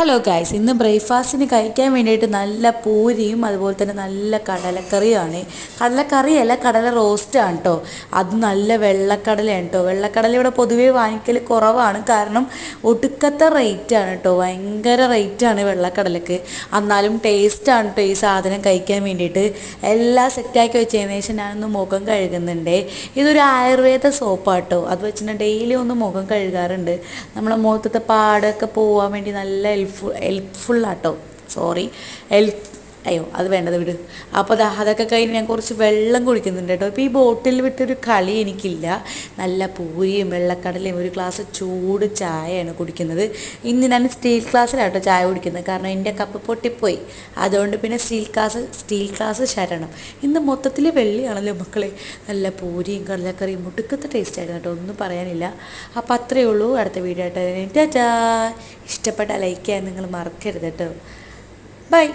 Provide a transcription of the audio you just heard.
Hello guys, ഇന്ന് ബ്രേക്ക്ഫാസ്റ്റിന് കഴിക്കാൻ വേണ്ടിയിട്ട് നല്ല പൂരിയും അതുപോലെ തന്നെ നല്ല കടലക്കറിയുമാണ്. കടലക്കറിയല്ല, കടല റോസ്റ്റാണ് കേട്ടോ. അത് നല്ല വെള്ളക്കടലയാണ് കേട്ടോ. വെള്ളക്കടല ഇവിടെ പൊതുവേ വാങ്ങിക്കൽ കുറവാണ്, കാരണം ഒടുക്കത്തെ റേറ്റാണ് കേട്ടോ. ഭയങ്കര റേറ്റാണ് വെള്ളക്കടലക്ക്. എന്നാലും ടേസ്റ്റാണ് കേട്ടോ ഈ സാധനം കഴിക്കാൻ വേണ്ടിയിട്ട്. എല്ലാം സെറ്റാക്കി വെച്ചതിന് ശേഷം ഞാനൊന്ന് മുഖം കഴുകുന്നുണ്ട്. ഇതൊരു ആയുർവേദ സോപ്പാണ് കേട്ടോ. അത് വെച്ചിട്ട് ഡെയിലി ഒന്ന് മുഖം കഴുകാറുണ്ട്. നമ്മളെ മുഖത്തത്തെ പാടൊക്കെ പോകാൻ വേണ്ടി നല്ല ഹെൽപ്ഫുള്ളാട്ടോ. സോറി, അയ്യോ അത് വേണ്ടത് വിട്. അപ്പോൾ അതൊക്കെ കഴിഞ്ഞ് ഞാൻ കുറച്ച് വെള്ളം കുടിക്കുന്നുണ്ട് കേട്ടോ. ഇപ്പോൾ ഈ ബോട്ടിൽ വിട്ടൊരു കളി എനിക്കില്ല. നല്ല പൂരിയും വെള്ളക്കടലയും ഒരു ഗ്ലാസ് ചൂട് ചായയാണ് കുടിക്കുന്നത്. ഇന്ന് ഞാൻ സ്റ്റീൽ ഗ്ലാസ്സിലാട്ടോ ചായ കുടിക്കുന്നത്, കാരണം എൻ്റെ കപ്പ് പൊട്ടിപ്പോയി. അതുകൊണ്ട് പിന്നെ സ്റ്റീൽ ഗ്ലാസ് ശരണം. ഇന്ന് മൊത്തത്തിൽ വെള്ളിയാണല്ലോ മക്കളെ. നല്ല പൂരിയും കടലക്കറിയും മുടുക്കത്തെ ടേസ്റ്റ് ആയിരുന്നു കേട്ടോ, ഒന്നും പറയാനില്ല. അപ്പോൾ അത്രയേ ഉള്ളൂ. അടുത്ത വീഡിയോ ആയിട്ട് ടാറ്റാ. ഇഷ്ടപ്പെട്ട ലൈക്ക് ചെയ്യാൻ നിങ്ങൾ മറക്കരുത് കേട്ടോ. ബൈ.